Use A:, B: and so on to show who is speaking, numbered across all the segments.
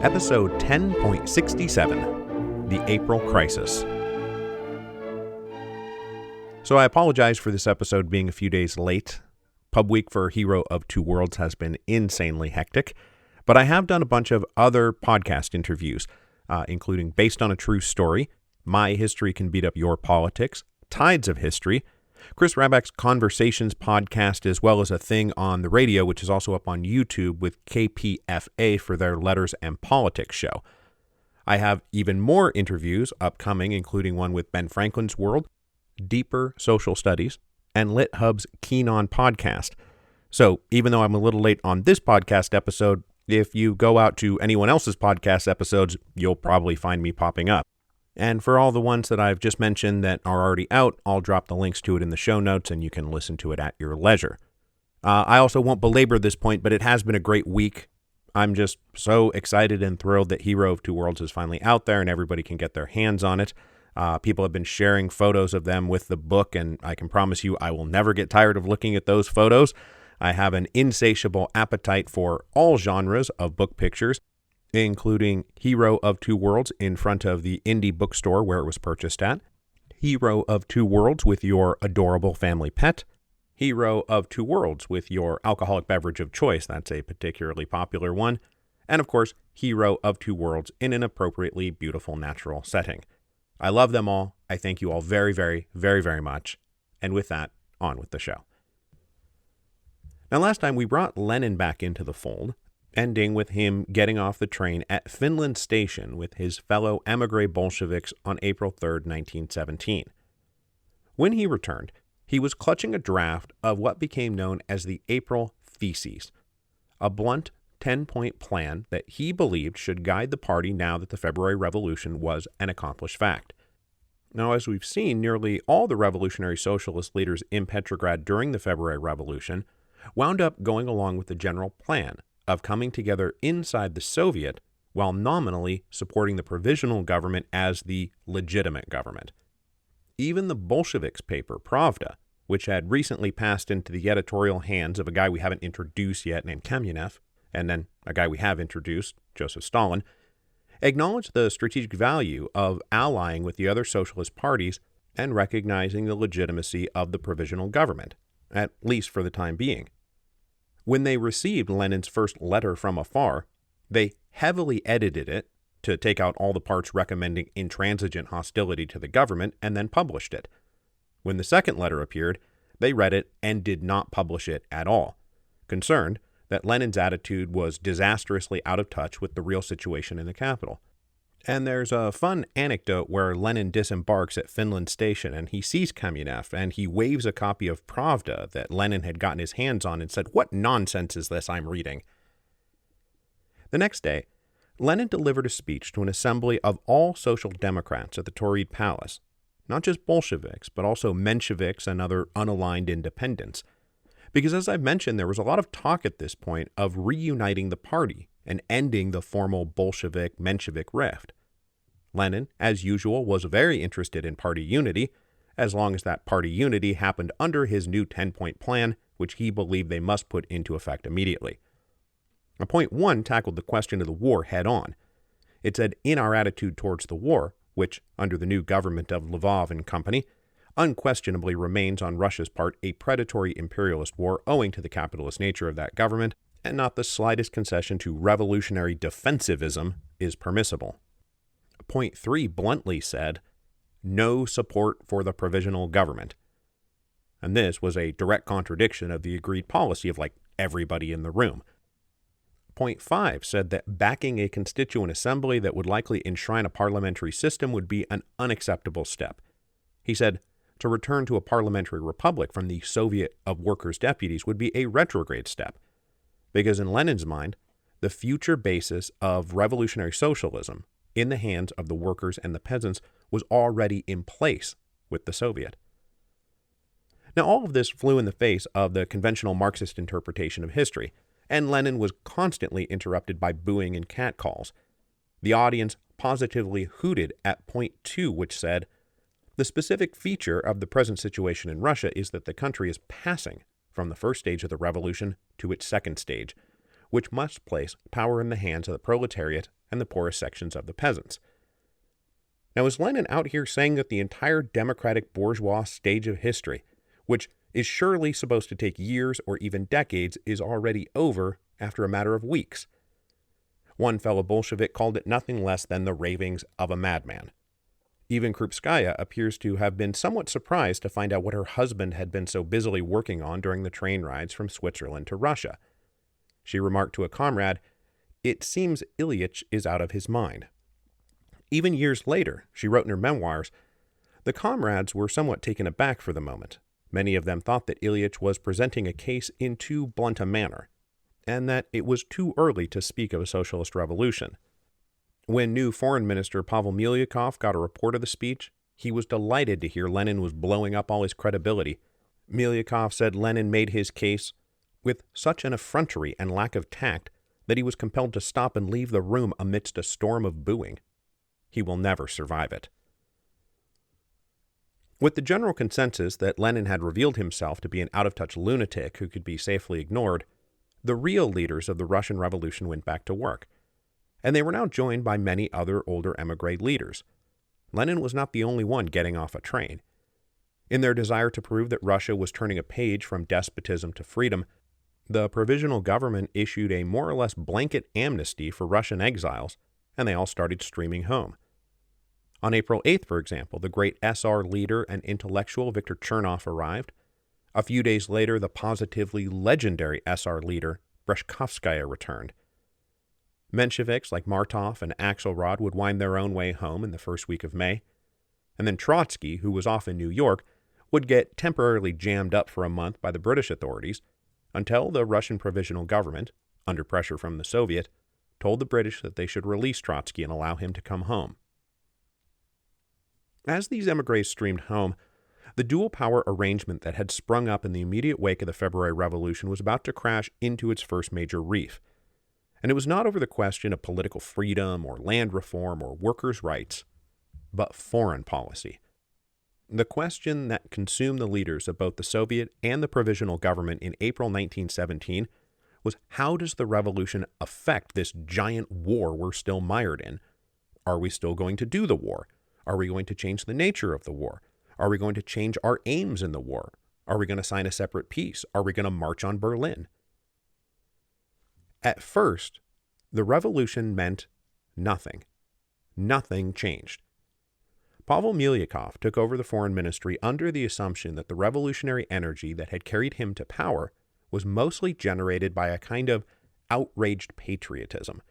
A: Episode 10.67, The April Crisis. So I apologize for this episode being a few days late. Pub week for Hero of Two Worlds has been insanely hectic, but I have done a bunch of other podcast interviews, including Based on a True Story, My History Can Beat Up Your Politics, Tides of History, Chris Raback's Conversations podcast, as well as a thing on the radio, which is also up on YouTube with KPFA for their Letters and Politics show. I have even more interviews upcoming, including one with Ben Franklin's World, Deeper Social Studies, and LitHub's Keen On podcast. So even though I'm a little late on this podcast episode, if you go out to anyone else's podcast episodes, you'll probably find me popping up. And for all the ones that I've just mentioned that are already out, I'll drop the links to it in the show notes and you can listen to it at your leisure. I also won't belabor this point, but it has been a great week. I'm just so excited and thrilled that Hero of Two Worlds is finally out there and everybody can get their hands on it. People have been sharing photos of them with the book, and I can promise you I will never get tired of looking at those photos. I have an insatiable appetite for all genres of book pictures, including Hero of Two Worlds in front of the indie bookstore where it was purchased at, Hero of Two Worlds with your adorable family pet, Hero of Two Worlds with your alcoholic beverage of choice, that's a particularly popular one, and of course, Hero of Two Worlds in an appropriately beautiful natural setting. I love them all. I thank you all very, very, very, very much. And with that, on with the show. Now, last time we brought Lenin back into the fold, ending with him getting off the train at Finland Station with his fellow émigré Bolsheviks on April 3, 1917. When he returned, he was clutching a draft of what became known as the April Theses, a blunt 10-point plan that he believed should guide the party now that the February Revolution was an accomplished fact. Now, as we've seen, nearly all the revolutionary socialist leaders in Petrograd during the February Revolution wound up going along with the general plan of coming together inside the Soviet while nominally supporting the provisional government as the legitimate government. Even the Bolsheviks' paper, Pravda, which had recently passed into the editorial hands of a guy we haven't introduced yet named Kamenev, and then a guy we have introduced, Joseph Stalin, acknowledged the strategic value of allying with the other socialist parties and recognizing the legitimacy of the provisional government, at least for the time being. When they received Lenin's first letter from afar, they heavily edited it to take out all the parts recommending intransigent hostility to the government and then published it. When the second letter appeared, they read it and did not publish it at all, concerned that Lenin's attitude was disastrously out of touch with the real situation in the capital. And there's a fun anecdote where Lenin disembarks at Finland Station and he sees Kamenev and he waves a copy of Pravda that Lenin had gotten his hands on and said, "What nonsense is this I'm reading?" The next day, Lenin delivered a speech to an assembly of all social democrats at the Tauride Palace, not just Bolsheviks, but also Mensheviks and other unaligned independents. Because as I've mentioned, there was a lot of talk at this point of reuniting the party and ending the formal Bolshevik-Menshevik rift. Lenin, as usual, was very interested in party unity, as long as that party unity happened under his new 10-point plan, which he believed they must put into effect immediately. Now, point 1 tackled the question of the war head-on. It said, in our attitude towards the war, which, under the new government of Lvov and company, unquestionably remains on Russia's part a predatory imperialist war owing to the capitalist nature of that government, and not the slightest concession to revolutionary defensivism is permissible. Point 3 bluntly said, no support for the provisional government. And this was a direct contradiction of the agreed policy of everybody in the room. Point 5 said that backing a constituent assembly that would likely enshrine a parliamentary system would be an unacceptable step. He said, to return to a parliamentary republic from the Soviet of Workers' Deputies would be a retrograde step, because in Lenin's mind, the future basis of revolutionary socialism in the hands of the workers and the peasants was already in place with the Soviet. Now, all of this flew in the face of the conventional Marxist interpretation of history, and Lenin was constantly interrupted by booing and catcalls. The audience positively hooted at point 2, which said, the specific feature of the present situation in Russia is that the country is passing from the first stage of the revolution to its second stage, which must place power in the hands of the proletariat and the poorest sections of the peasants. Now, is Lenin out here saying that the entire democratic bourgeois stage of history, which is surely supposed to take years or even decades, is already over after a matter of weeks? One fellow Bolshevik called it nothing less than the ravings of a madman. Even Krupskaya appears to have been somewhat surprised to find out what her husband had been so busily working on during the train rides from Switzerland to Russia. She remarked to a comrade, "It seems Ilyich is out of his mind." Even years later, she wrote in her memoirs, the comrades were somewhat taken aback for the moment. Many of them thought that Ilyich was presenting a case in too blunt a manner, and that it was too early to speak of a socialist revolution. When new Foreign Minister Pavel Milyukov got a report of the speech, he was delighted to hear Lenin was blowing up all his credibility. Milyukov said Lenin made his case with such an effrontery and lack of tact that he was compelled to stop and leave the room amidst a storm of booing. He will never survive it. With the general consensus that Lenin had revealed himself to be an out-of-touch lunatic who could be safely ignored, the real leaders of the Russian Revolution went back to work, and they were now joined by many other older émigré leaders. Lenin was not the only one getting off a train. In their desire to prove that Russia was turning a page from despotism to freedom, the provisional government issued a more or less blanket amnesty for Russian exiles, and they all started streaming home. On April 8th, for example, the great SR leader and intellectual Viktor Chernov arrived. A few days later, the positively legendary SR leader Breshkovskaya returned. Mensheviks like Martov and Axelrod would wind their own way home in the first week of May. And then Trotsky, who was off in New York, would get temporarily jammed up for a month by the British authorities until the Russian provisional government, under pressure from the Soviet, told the British that they should release Trotsky and allow him to come home. As these émigrés streamed home, the dual-power arrangement that had sprung up in the immediate wake of the February Revolution was about to crash into its first major reef. And it was not over the question of political freedom or land reform or workers' rights, but foreign policy. The question that consumed the leaders of both the Soviet and the provisional government in April 1917 was, how does the revolution affect this giant war we're still mired in? Are we still going to do the war? Are we going to change the nature of the war? Are we going to change our aims in the war? Are we going to sign a separate peace? Are we going to march on Berlin? At first, the revolution meant nothing. Nothing changed. Pavel Milyukov took over the foreign ministry under the assumption that the revolutionary energy that had carried him to power was mostly generated by a kind of outraged patriotism.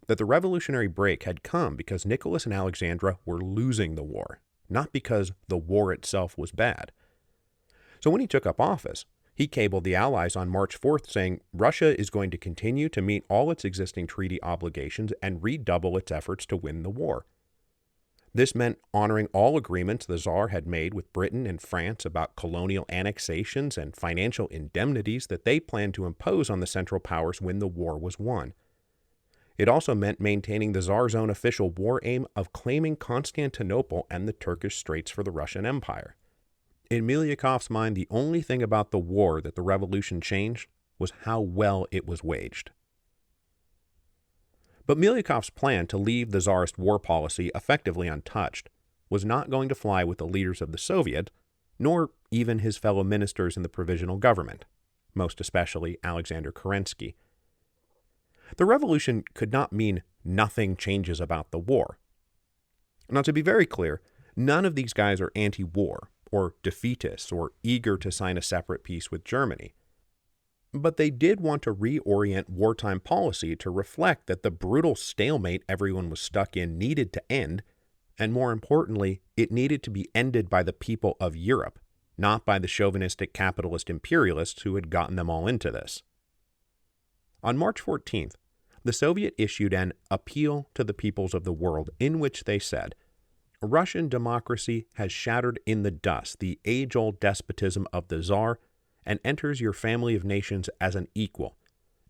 A: That the revolutionary break had come because Nicholas and Alexandra were losing the war, not because the war itself was bad. So when he took up office, he cabled the Allies on March 4th saying Russia is going to continue to meet all its existing treaty obligations and redouble its efforts to win the war. This meant honoring all agreements the Tsar had made with Britain and France about colonial annexations and financial indemnities that they planned to impose on the Central Powers when the war was won. It also meant maintaining the Tsar's own official war aim of claiming Constantinople and the Turkish Straits for the Russian Empire. In Milyukov's mind, the only thing about the war that the revolution changed was how well it was waged. But Milyukov's plan to leave the Tsarist war policy effectively untouched was not going to fly with the leaders of the Soviet, nor even his fellow ministers in the provisional government, most especially Alexander Kerensky. The revolution could not mean nothing changes about the war. Now, to be very clear, none of these guys are anti-war, or defeatists, or eager to sign a separate peace with Germany. But they did want to reorient wartime policy to reflect that the brutal stalemate everyone was stuck in needed to end, and more importantly, it needed to be ended by the people of Europe, not by the chauvinistic capitalist imperialists who had gotten them all into this. On March 14th, the Soviet issued an appeal to the peoples of the world in which they said, Russian democracy has shattered in the dust the age-old despotism of the Tsar and enters your family of nations as an equal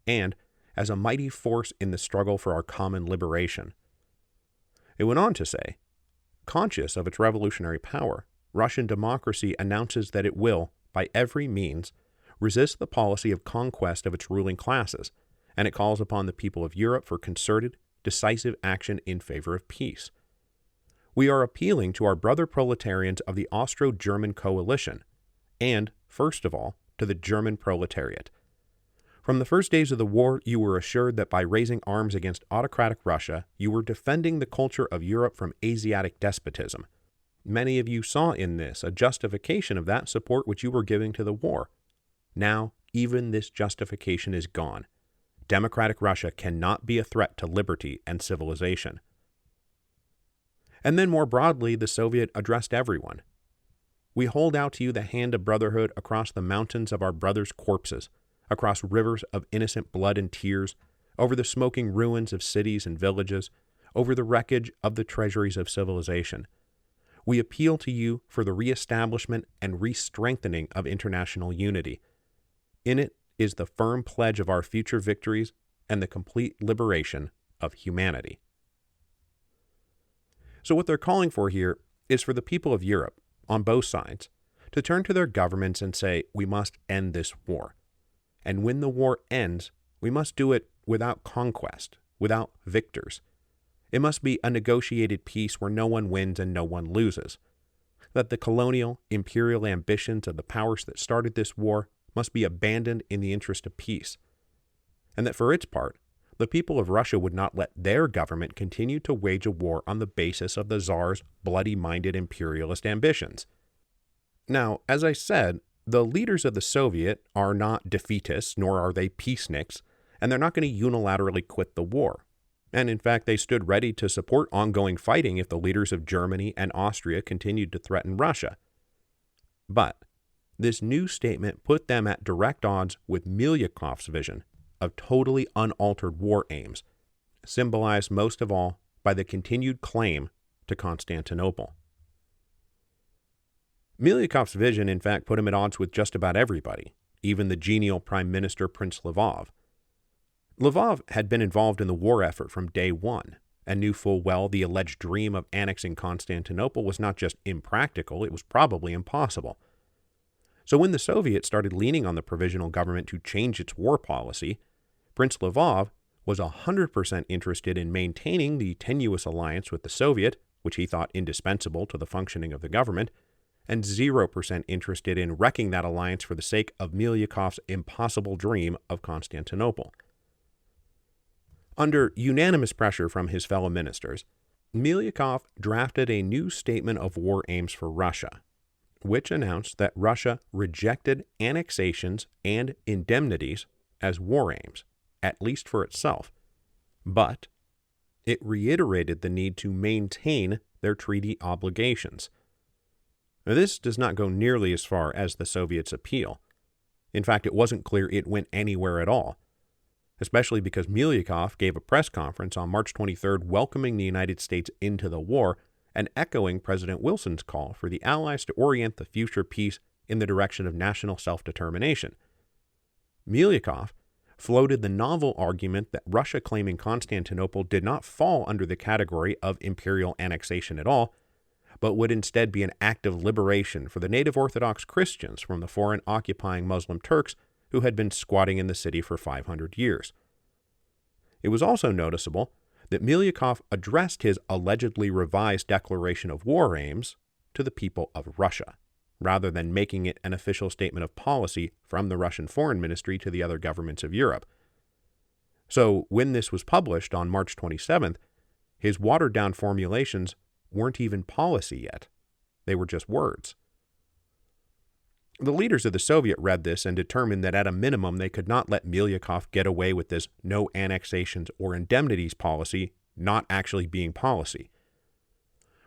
A: and as a mighty force in the struggle for our common liberation. It went on to say, conscious of its revolutionary power, Russian democracy announces that it will, by every means, resist the policy of conquest of its ruling classes, and it calls upon the people of Europe for concerted, decisive action in favor of peace. We are appealing to our brother proletarians of the Austro-German coalition, and, first of all, to the German proletariat. From the first days of the war, you were assured that by raising arms against autocratic Russia, you were defending the culture of Europe from Asiatic despotism. Many of you saw in this a justification of that support which you were giving to the war. Now, even this justification is gone. Democratic Russia cannot be a threat to liberty and civilization. And then more broadly, the Soviet addressed everyone. We hold out to you the hand of brotherhood across the mountains of our brothers' corpses, across rivers of innocent blood and tears, over the smoking ruins of cities and villages, over the wreckage of the treasuries of civilization. We appeal to you for the reestablishment and re-strengthening of international unity. In it is the firm pledge of our future victories and the complete liberation of humanity. So what they're calling for here is for the people of Europe, on both sides, to turn to their governments and say, we must end this war. And when the war ends, we must do it without conquest, without victors. It must be a negotiated peace where no one wins and no one loses. That the colonial, imperial ambitions of the powers that started this war must be abandoned in the interest of peace. And that for its part, the people of Russia would not let their government continue to wage a war on the basis of the Tsar's bloody-minded imperialist ambitions. Now, as I said, the leaders of the Soviet are not defeatists, nor are they peaceniks, and they're not going to unilaterally quit the war. And in fact, they stood ready to support ongoing fighting if the leaders of Germany and Austria continued to threaten Russia. But this new statement put them at direct odds with Milyakov's vision of totally unaltered war aims, symbolized most of all by the continued claim to Constantinople. Milyakov's vision, in fact, put him at odds with just about everybody, even the genial Prime Minister Prince Lvov. Lvov had been involved in the war effort from day one, and knew full well the alleged dream of annexing Constantinople was not just impractical, it was probably impossible. So when the Soviets started leaning on the provisional government to change its war policy, Prince Lvov was 100% interested in maintaining the tenuous alliance with the Soviet, which he thought indispensable to the functioning of the government, and 0% interested in wrecking that alliance for the sake of Milyakov's impossible dream of Constantinople. Under unanimous pressure from his fellow ministers, Milyakov drafted a new statement of war aims for Russia, which announced that Russia rejected annexations and indemnities as war aims, at least for itself, but it reiterated the need to maintain their treaty obligations. Now, this does not go nearly as far as the Soviets' appeal. In fact, it wasn't clear it went anywhere at all, especially because Milyakov gave a press conference on March 23rd welcoming the United States into the war and echoing President Wilson's call for the Allies to orient the future peace in the direction of national self-determination. Milyakov floated the novel argument that Russia claiming Constantinople did not fall under the category of imperial annexation at all, but would instead be an act of liberation for the native Orthodox Christians from the foreign occupying Muslim Turks who had been squatting in the city for 500 years. It was also noticeable that Milyakov addressed his allegedly revised declaration of war aims to the people of Russia, rather than making it an official statement of policy from the Russian Foreign Ministry to the other governments of Europe. So when this was published on March 27th, his watered-down formulations weren't even policy yet. They were just words. The leaders of the Soviet read this and determined that at a minimum they could not let Milyakov get away with this no annexations or indemnities policy not actually being policy.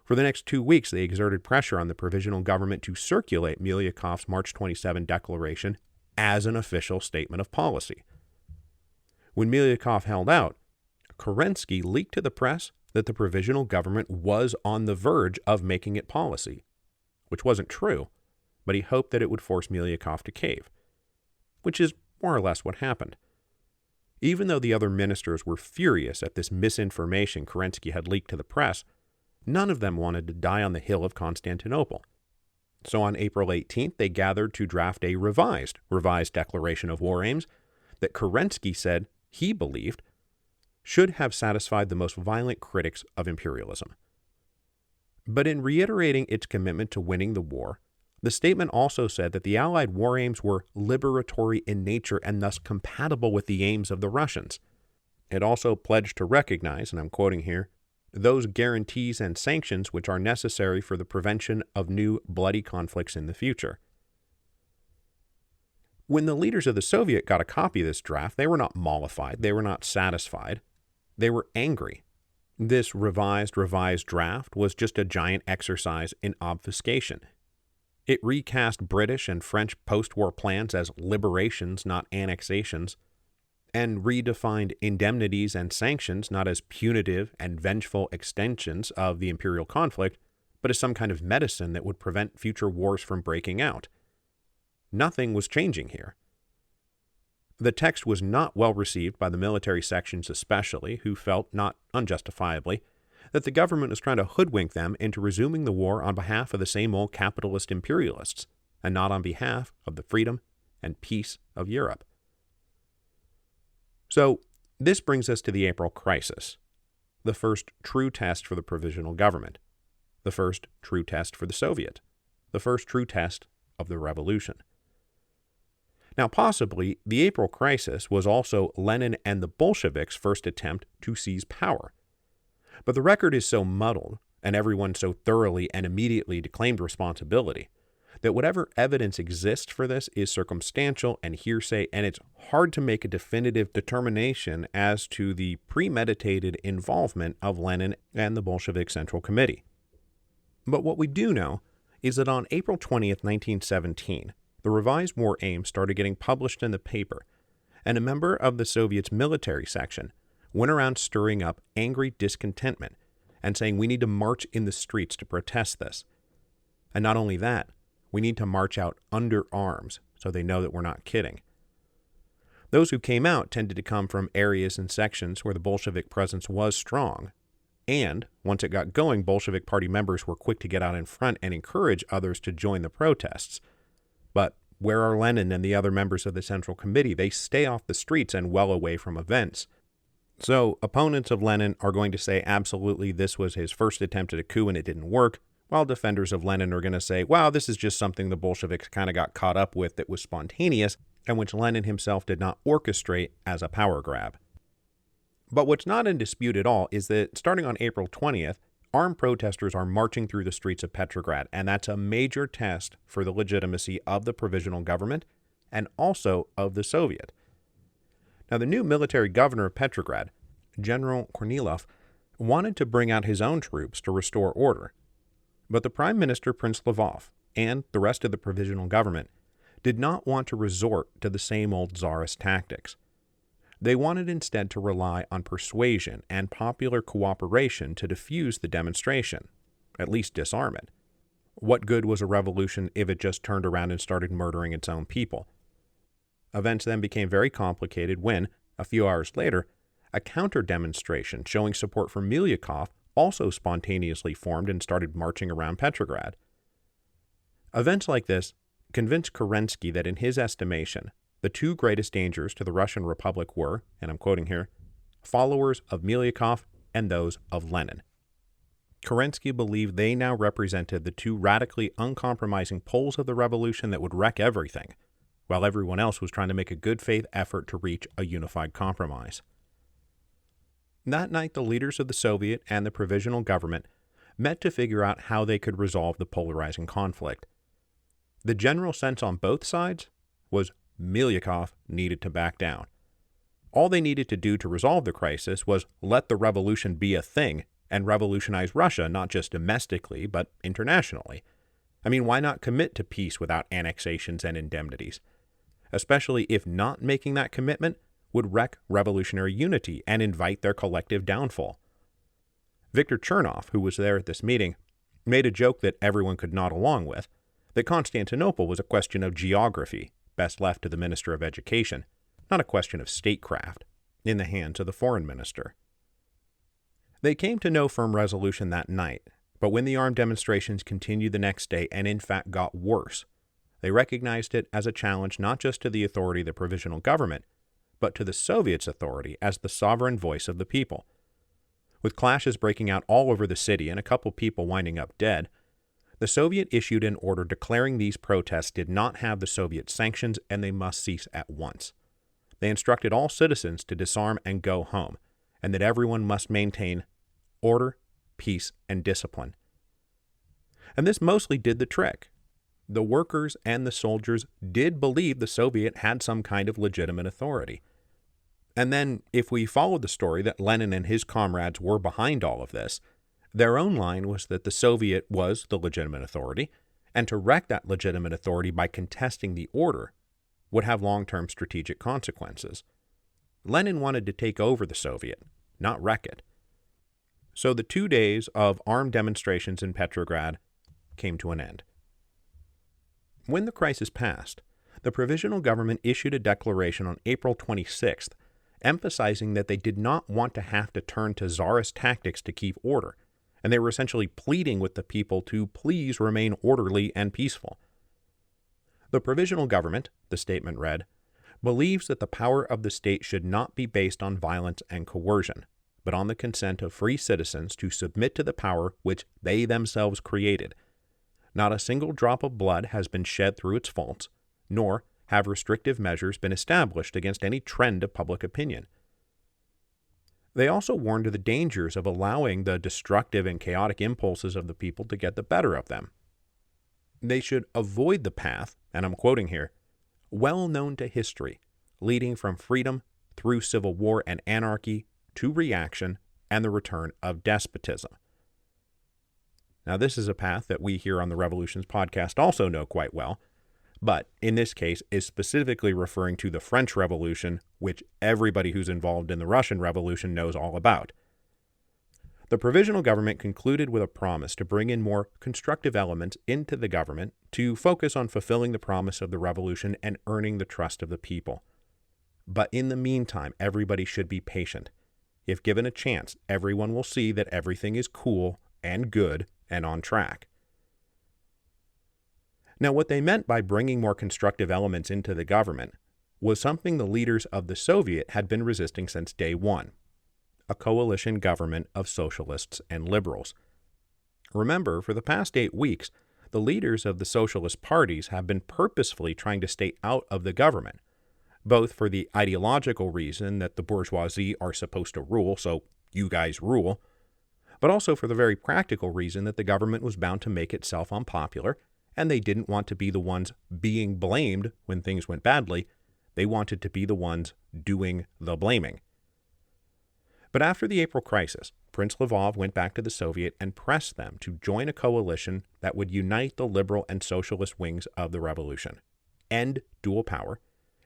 A: For the next 2 weeks, they exerted pressure on the provisional government to circulate Milyakov's March 27 declaration as an official statement of policy. When Milyakov held out, Kerensky leaked to the press that the provisional government was on the verge of making it policy, which wasn't true, but he hoped that it would force Milyakov to cave, which is more or less what happened. Even though the other ministers were furious at this misinformation Kerensky had leaked to the press, none of them wanted to die on the hill of Constantinople. So on April 18th, they gathered to draft a revised declaration of war aims that Kerensky said he believed should have satisfied the most violent critics of imperialism. But in reiterating its commitment to winning the war, the statement also said that the Allied war aims were liberatory in nature and thus compatible with the aims of the Russians. It also pledged to recognize, and I'm quoting here, those guarantees and sanctions which are necessary for the prevention of new bloody conflicts in the future. When the leaders of the Soviet got a copy of this draft, they were not mollified, they were not satisfied, they were angry. This revised draft was just a giant exercise in obfuscation. It recast British and French post-war plans as liberations, not annexations, and redefined indemnities and sanctions not as punitive and vengeful extensions of the imperial conflict, but as some kind of medicine that would prevent future wars from breaking out. Nothing was changing here. The text was not well received by the military sections especially, who felt, not unjustifiably, that the government was trying to hoodwink them into resuming the war on behalf of the same old capitalist imperialists, and not on behalf of the freedom and peace of Europe. So, this brings us to the April crisis, the first true test for the provisional government, the first true test for the Soviet, the first true test of the revolution. Now, possibly, the April crisis was also Lenin and the Bolsheviks' first attempt to seize power. But the record is so muddled, and everyone so thoroughly and immediately declaimed responsibility, that whatever evidence exists for this is circumstantial and hearsay, and it's hard to make a definitive determination as to the premeditated involvement of Lenin and the Bolshevik Central Committee. But what we do know is that on April 20th, 1917, the revised war aims started getting published in the paper, and a member of the Soviets' military section went around stirring up angry discontentment and saying we need to march in the streets to protest this. And not only that, we need to march out under arms so they know that we're not kidding. Those who came out tended to come from areas and sections where the Bolshevik presence was strong, and once it got going, Bolshevik Party members were quick to get out in front and encourage others to join the protests. But where are Lenin and the other members of the Central Committee? They stay off the streets and well away from events. So opponents of Lenin are going to say absolutely this was his first attempt at a coup and it didn't work, while defenders of Lenin are going to say, wow, this is just something the Bolsheviks kind of got caught up with that was spontaneous and which Lenin himself did not orchestrate as a power grab. But what's not in dispute at all is that starting on April 20th, armed protesters are marching through the streets of Petrograd, and that's a major test for the legitimacy of the provisional government and also of the Soviet. Now, the new military governor of Petrograd, General Kornilov, wanted to bring out his own troops to restore order. But the Prime Minister, Prince Lvov, and the rest of the provisional government did not want to resort to the same old czarist tactics. They wanted instead to rely on persuasion and popular cooperation to defuse the demonstration, at least disarm it. What good was a revolution if it just turned around and started murdering its own people? Events then became very complicated when, a few hours later, a counter-demonstration showing support for Milyukov also spontaneously formed and started marching around Petrograd. Events like this convinced Kerensky that in his estimation, the two greatest dangers to the Russian Republic were, and I'm quoting here, followers of Milyukov and those of Lenin. Kerensky believed they now represented the two radically uncompromising poles of the revolution that would wreck everything, while everyone else was trying to make a good faith effort to reach a unified compromise. That night, the leaders of the Soviet and the provisional government met to figure out how they could resolve the polarizing conflict. The general sense on both sides was Milyukov needed to back down. All they needed to do to resolve the crisis was let the revolution be a thing and revolutionize Russia, not just domestically, but internationally. I mean, why not commit to peace without annexations and indemnities? Especially if not making that commitment would wreck revolutionary unity and invite their collective downfall. Viktor Chernov, who was there at this meeting, made a joke that everyone could nod along with, that Constantinople was a question of geography, best left to the Minister of Education, not a question of statecraft, in the hands of the foreign minister. They came to no firm resolution that night, but when the armed demonstrations continued the next day and in fact got worse, they recognized it as a challenge not just to the authority of the provisional government, but to the Soviets' authority as the sovereign voice of the people. With clashes breaking out all over the city and a couple people winding up dead, the Soviet issued an order declaring these protests did not have the Soviet sanctions and they must cease at once. They instructed all citizens to disarm and go home, and that everyone must maintain order, peace, and discipline. And this mostly did the trick. The workers and the soldiers did believe the Soviet had some kind of legitimate authority. And then, if we followed the story that Lenin and his comrades were behind all of this, their own line was that the Soviet was the legitimate authority, and to wreck that legitimate authority by contesting the order would have long-term strategic consequences. Lenin wanted to take over the Soviet, not wreck it. So the 2 days of armed demonstrations in Petrograd came to an end. When the crisis passed, the provisional government issued a declaration on April 26th, emphasizing that they did not want to have to turn to czarist tactics to keep order, and they were essentially pleading with the people to please remain orderly and peaceful. The provisional government, the statement read, believes that the power of the state should not be based on violence and coercion, but on the consent of free citizens to submit to the power which they themselves created. Not a single drop of blood has been shed through its faults, nor have restrictive measures been established against any trend of public opinion. They also warned of the dangers of allowing the destructive and chaotic impulses of the people to get the better of them. They should avoid the path, and I'm quoting here, well known to history, leading from freedom through civil war and anarchy to reaction and the return of despotism. Now, this is a path that we here on the Revolutions podcast also know quite well, but in this case is specifically referring to the French Revolution, which everybody who's involved in the Russian Revolution knows all about. The provisional government concluded with a promise to bring in more constructive elements into the government to focus on fulfilling the promise of the revolution and earning the trust of the people. But in the meantime, everybody should be patient. If given a chance, everyone will see that everything is cool and good and on track. Now, what they meant by bringing more constructive elements into the government was something the leaders of the Soviet had been resisting since day one: a coalition government of socialists and liberals. Remember, for the past 8 weeks, the leaders of the socialist parties have been purposefully trying to stay out of the government, both for the ideological reason that the bourgeoisie are supposed to rule, so you guys rule, but also for the very practical reason that the government was bound to make itself unpopular, and they didn't want to be the ones being blamed when things went badly. They wanted to be the ones doing the blaming. But after the April crisis, Prince Lvov went back to the Soviet and pressed them to join a coalition that would unite the liberal and socialist wings of the revolution, end dual power,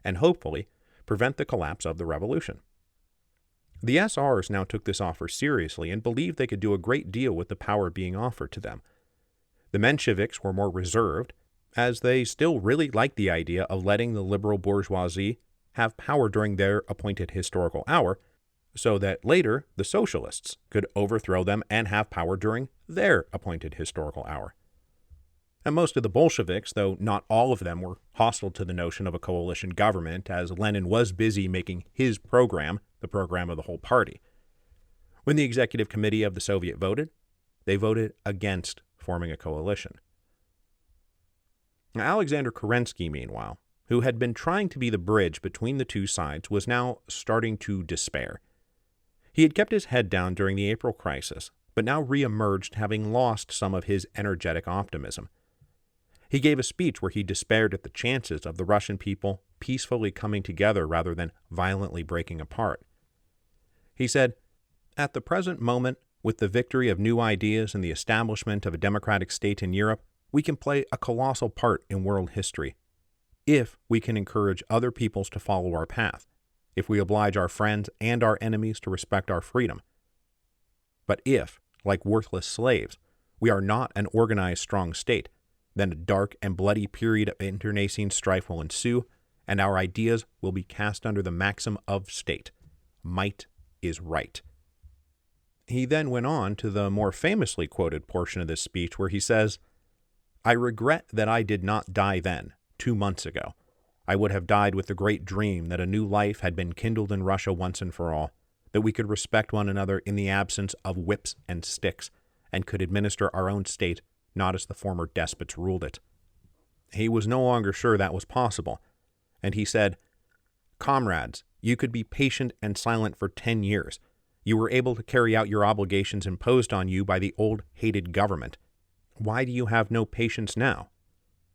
A: and hopefully prevent the collapse of the revolution. The SRs now took this offer seriously and believed they could do a great deal with the power being offered to them. The Mensheviks were more reserved, as they still really liked the idea of letting the liberal bourgeoisie have power during their appointed historical hour, so that later the socialists could overthrow them and have power during their appointed historical hour. And most of the Bolsheviks, though not all of them, were hostile to the notion of a coalition government, as Lenin was busy making his program, the program of the whole party. When the executive committee of the Soviet voted, they voted against forming a coalition. Now, Alexander Kerensky, meanwhile, who had been trying to be the bridge between the two sides, was now starting to despair. He had kept his head down during the April crisis, but now re-emerged having lost some of his energetic optimism. He gave a speech where he despaired at the chances of the Russian people peacefully coming together rather than violently breaking apart. He said, "At the present moment, with the victory of new ideas and the establishment of a democratic state in Europe, we can play a colossal part in world history. If we can encourage other peoples to follow our path, if we oblige our friends and our enemies to respect our freedom. But if, like worthless slaves, we are not an organized, strong state, then a dark and bloody period of internecine strife will ensue, and our ideas will be cast under the maxim of state. Might is right." He then went on to the more famously quoted portion of this speech where he says, "I regret that I did not die then, 2 months ago. I would have died with the great dream that a new life had been kindled in Russia once and for all, that we could respect one another in the absence of whips and sticks, and could administer our own state not as the former despots ruled it. He was no longer sure that was possible, and he said, "Comrades, you could be patient and silent for 10 years. You were able to carry out your obligations imposed on you by the old hated government. Why do you have no patience now?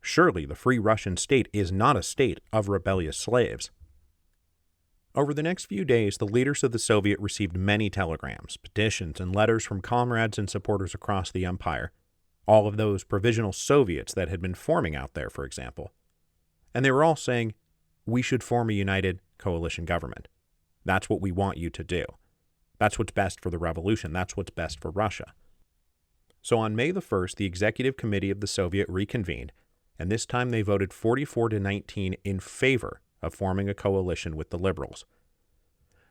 A: Surely the free Russian state is not a state of rebellious slaves." Over the next few days, the leaders of the Soviet received many telegrams, petitions, and letters from comrades and supporters across the empire, all of those provisional Soviets that had been forming out there, for example. And they were all saying, "We should form a united coalition government. That's what we want you to do. That's what's best for the revolution. That's what's best for Russia." So on May the 1st, the Executive Committee of the Soviet reconvened, and this time they voted 44-19 in favor of forming a coalition with the liberals.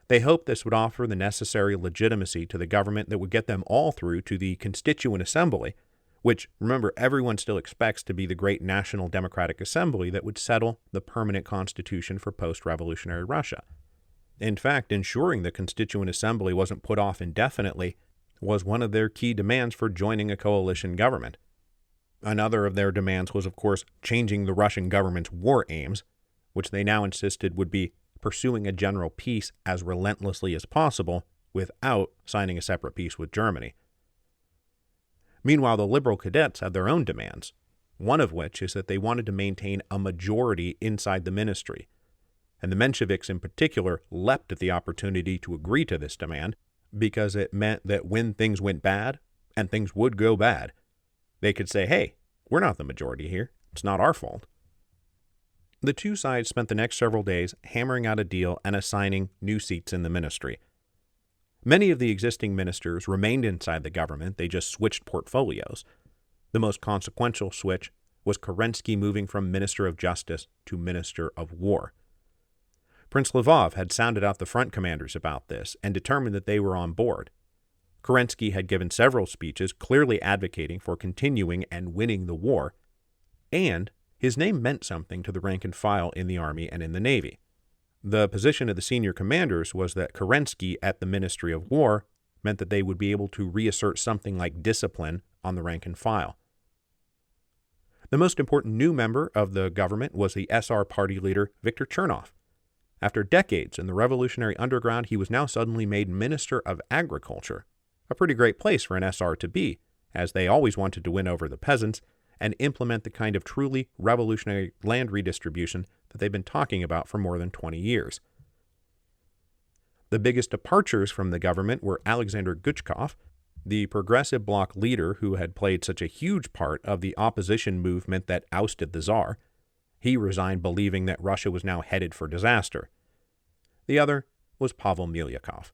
A: They hoped this would offer the necessary legitimacy to the government that would get them all through to the Constituent Assembly, which, remember, everyone still expects to be the great National Democratic Assembly that would settle the permanent constitution for post-revolutionary Russia. In fact, ensuring the Constituent Assembly wasn't put off indefinitely was one of their key demands for joining a coalition government. Another of their demands was, of course, changing the Russian government's war aims, which they now insisted would be pursuing a general peace as relentlessly as possible without signing a separate peace with Germany. Meanwhile, the liberal cadets had their own demands, one of which is that they wanted to maintain a majority inside the ministry, and the Mensheviks in particular leapt at the opportunity to agree to this demand because it meant that when things went bad, and things would go bad, they could say, "Hey, we're not the majority here. It's not our fault." The two sides spent the next several days hammering out a deal and assigning new seats in the ministry. Many of the existing ministers remained inside the government, they just switched portfolios. The most consequential switch was Kerensky moving from Minister of Justice to Minister of War. Prince Lvov had sounded out the front commanders about this and determined that they were on board. Kerensky had given several speeches clearly advocating for continuing and winning the war, and his name meant something to the rank and file in the Army and in the Navy. The position of the senior commanders was that Kerensky at the Ministry of War meant that they would be able to reassert something like discipline on the rank and file. The most important new member of the government was the SR party leader Viktor Chernov. After decades in the revolutionary underground, he was now suddenly made Minister of Agriculture, a pretty great place for an SR to be, as they always wanted to win over the peasants and implement the kind of truly revolutionary land redistribution that they've been talking about for more than 20 years. The biggest departures from the government were Alexander Guchkov, the progressive bloc leader who had played such a huge part of the opposition movement that ousted the Tsar. He resigned believing that Russia was now headed for disaster. The other was Pavel Milyakov.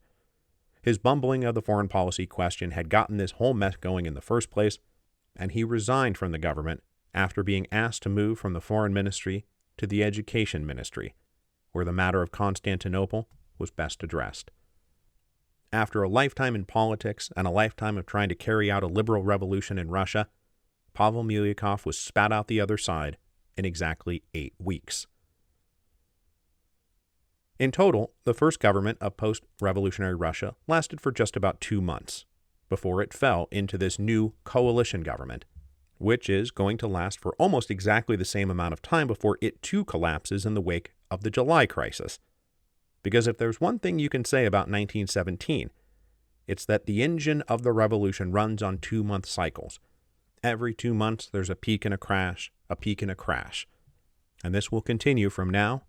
A: His bumbling of the foreign policy question had gotten this whole mess going in the first place, and he resigned from the government after being asked to move from the foreign ministry to the education ministry, where the matter of Constantinople was best addressed. After a lifetime in politics and a lifetime of trying to carry out a liberal revolution in Russia, Pavel Milyakov was spat out the other side in exactly 8 weeks. In total, the first government of post-revolutionary Russia lasted for just about 2 months, before it fell into this new coalition government, which is going to last for almost exactly the same amount of time before it too collapses in the wake of the July crisis. Because if there's one thing you can say about 1917, it's that the engine of the revolution runs on 2-month cycles. Every 2 months there's a peak and a crash, a peak and a crash. And this will continue from now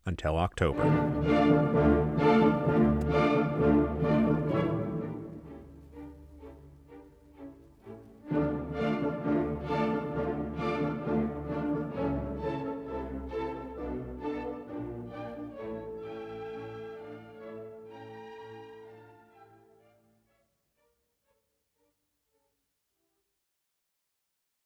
A: until October.